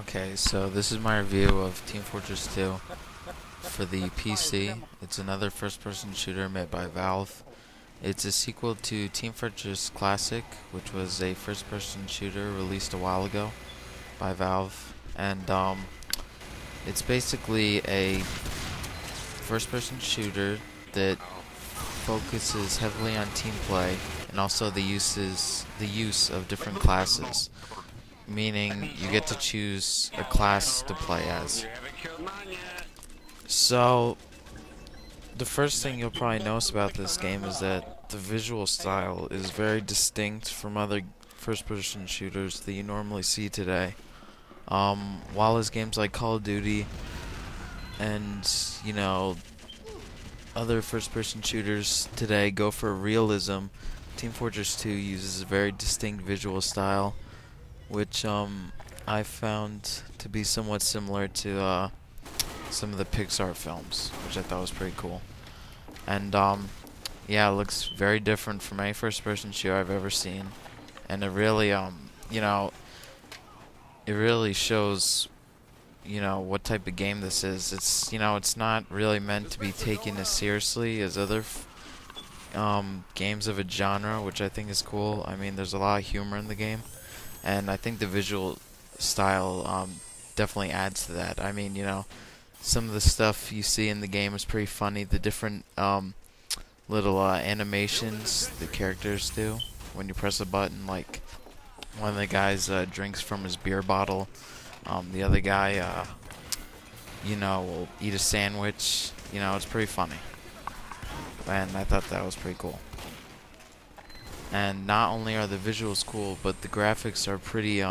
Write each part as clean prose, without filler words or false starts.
Okay, so this is my review of Team Fortress 2 for the PC. It's another first-person shooter made by Valve. It's a sequel to Team Fortress Classic, which was a first-person shooter released a while ago by Valve. And it's basically a first-person shooter that focuses heavily on team play and also the use of different classes, meaning you get to choose a class to play as. So, the first thing you'll probably notice about this game is that the visual style is very distinct from other first-person shooters that you normally see today. While as games like Call of Duty and, other first-person shooters today go for realism, Team Fortress 2 uses a very distinct visual style, which I found to be somewhat similar to some of the Pixar films, which I thought was pretty cool. And yeah, it looks very different from any first-person shooter I've ever seen, and it really it really shows what type of game this is. It's not really meant to be taken as seriously as other games of a genre, which I think is cool. I mean, there's a lot of humor in the game, and I think the visual style definitely adds to that. I mean, some of the stuff you see in the game is pretty funny. The different little animations the characters do when you press a button, like one of the guys drinks from his beer bottle. The other guy, will eat a sandwich. It's pretty funny. And I thought that was pretty cool. And not only are the visuals cool, but the graphics are pretty,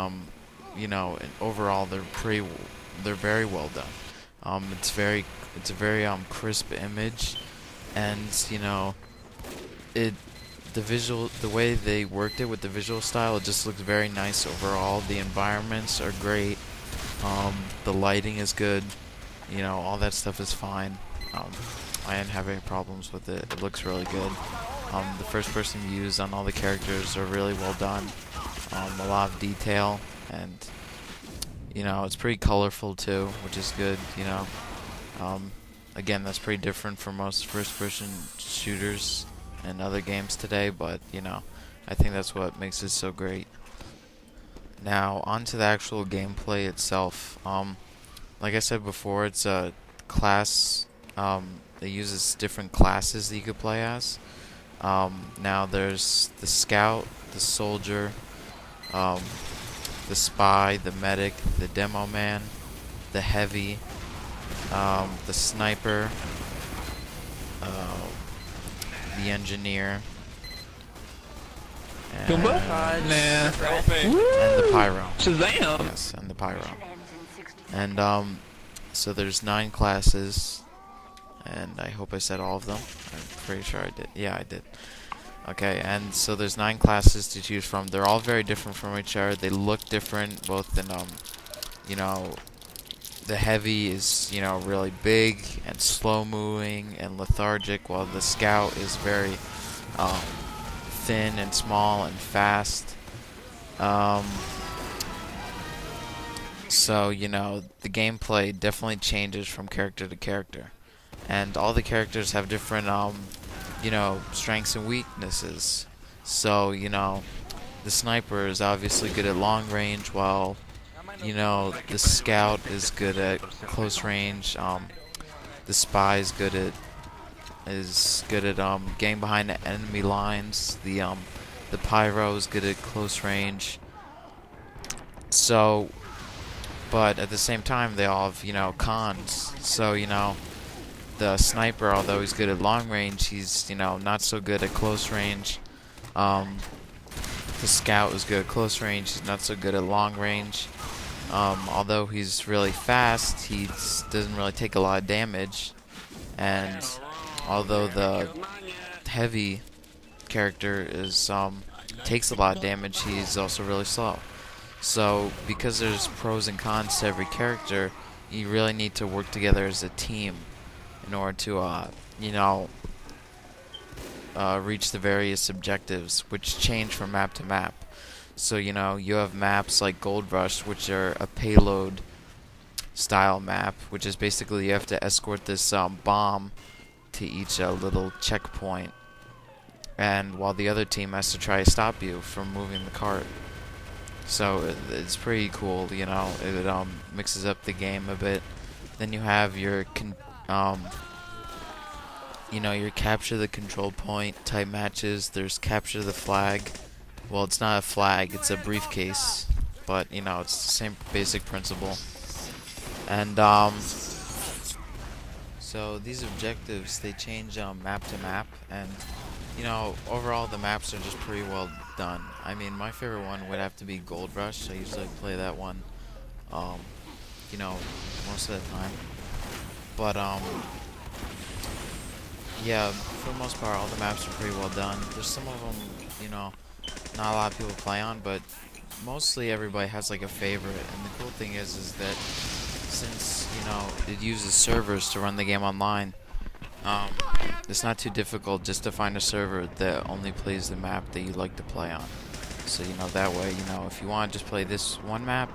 overall they're very well done. It's a very crisp image, and the way they worked it with the visual style, it just looks very nice overall. The environments are great. The lighting is good. All that stuff is fine. I didn't have any problems with it. It looks really good. The first person views on all the characters are really well done. A lot of detail, and it's pretty colorful too, which is good. Again, that's pretty different from most first-person shooters and other games today, but I think that's what makes it so great. Now, onto the actual gameplay itself. Like I said before, it's a class that uses different classes that you could play as. Now, there's the scout, the soldier, the spy, the medic, the demo man, the heavy, the sniper, the engineer, and the pyro. Shazam! Yes, and the pyro. And so there's 9 classes, and I hope I said all of them. I'm pretty sure I did. Yeah, I did. Okay, and so there's 9 classes to choose from. They're all very different from each other. They look different, both in the heavy is really big and slow moving and lethargic, while the scout is very thin and small and fast. So the gameplay definitely changes from character to character, and all the characters have different strengths and weaknesses. So the sniper is obviously good at long range, while the scout is good at close range. The spy is good at getting behind the enemy lines. The pyro is good at close range. So, but at the same time, they all have cons. So the sniper, although he's good at long range, he's not so good at close range. The scout is good at close range. He's not so good at long range. Although he's really fast, he doesn't really take a lot of damage. And although the heavy character takes a lot of damage, he's also really slow. So because there's pros and cons to every character, you really need to work together as a team in order to reach the various objectives, which change from map to map. So, you have maps like Gold Rush, which are a payload style map, which is basically you have to escort this bomb to each little checkpoint, and while the other team has to try to stop you from moving the cart. So it's pretty cool, It mixes up the game a bit. Then you have um, your capture the control point type matches. There's capture the flag. Well, it's not a flag; it's a briefcase, but it's the same basic principle. And so these objectives, they change map to map, and overall the maps are just pretty well done. I mean, my favorite one would have to be Gold Rush. I usually play that one, um, you know, most of the time. But yeah, for the most part, all the maps are pretty well done. There's some of them, not a lot of people play on, but mostly everybody has like a favorite. And the cool thing is that since it uses servers to run the game online, um, it's not too difficult just to find a server that only plays the map that you like to play on. So that way, if you want to just play this one map,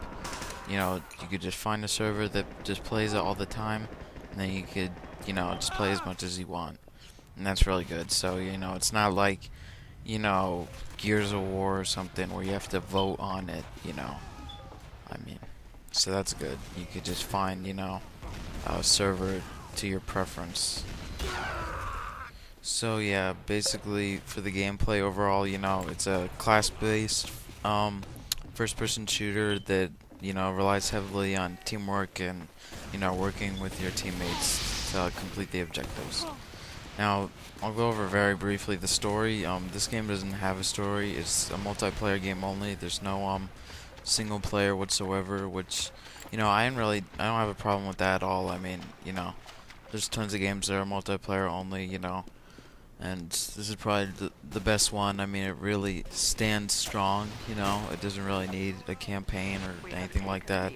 you could just find a server that just plays it all the time, and then you could just play as much as you want, and that's really good. So it's not like Gears of War or something where you have to vote on it. I mean, so that's good. You could just find a server to your preference. So yeah, basically for the gameplay overall, it's a class-based first-person shooter that relies heavily on teamwork and working with your teammates to complete the objectives. Now, I'll go over very briefly the story. This game doesn't have a story. It's a multiplayer game only. There's no single player whatsoever, which I don't have a problem with that at all. I mean, there's tons of games that are multiplayer only, and this is probably the best one. I mean, it really stands strong, it doesn't really need a campaign or anything like that.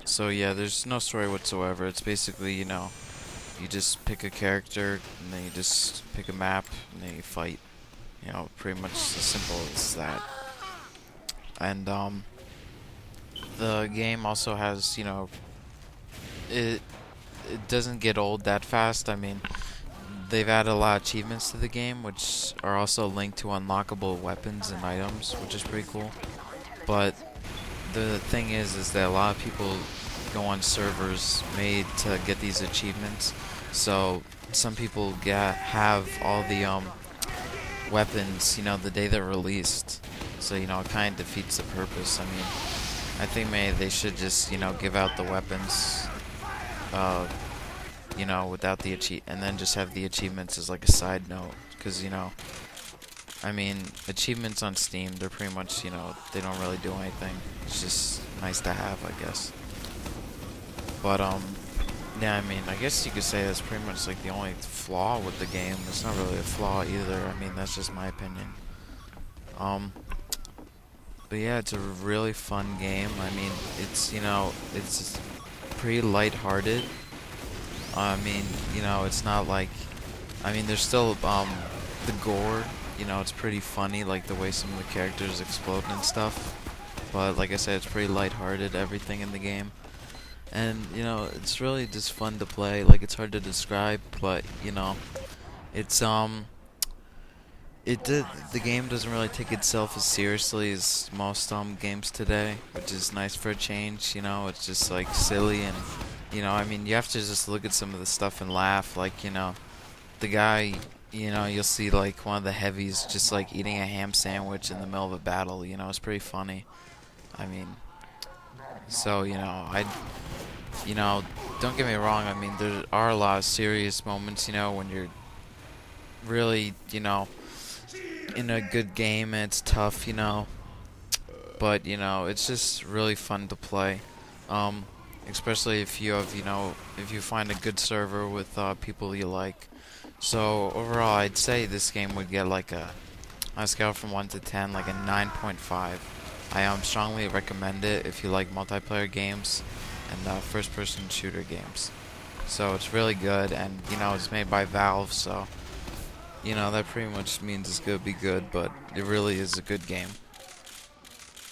So yeah, there's no story whatsoever. It's basically, you just pick a character, and then you just pick a map, and then you fight. Pretty much as simple as that. And the game also has, it doesn't get old that fast. I mean, they've added a lot of achievements to the game, which are also linked to unlockable weapons and items, which is pretty cool. But the thing is that a lot of people go on servers made to get these achievements. So some people have all the weapons, the day they're released. So it kind of defeats the purpose. I mean, I think maybe they should just give out the weapons, without the and then just have the achievements as like a side note, because I mean, achievements on Steam, they're pretty much they don't really do anything. It's just nice to have, I guess. But yeah, I mean, I guess you could say that's pretty much like the only flaw with the game. It's not really a flaw either. I mean, that's just my opinion. But yeah, it's a really fun game. I mean, it's it's pretty lighthearted. I mean, it's not like, I mean, there's still the gore. It's pretty funny, like the way some of the characters explode and stuff. But like I said, it's pretty lighthearted, everything in the game. And it's really just fun to play. Like, it's hard to describe, but it's the game doesn't really take itself as seriously as most games today, which is nice for a change. It's just like silly, and I mean, you have to just look at some of the stuff and laugh. Like, the guy, you'll see like one of the heavies just like eating a ham sandwich in the middle of a battle. It's pretty funny. I mean, so don't get me wrong. I mean, there are a lot of serious moments, when you're really, in a good game and it's tough, but it's just really fun to play, especially if you have, if you find a good server with people you like. So overall, I'd say this game would get like on a scale from 1 to 10, like a 9.5. I strongly recommend it if you like multiplayer games and first-person shooter games. So it's really good, and it's made by Valve, so that pretty much means it's gonna be good, but it really is a good game.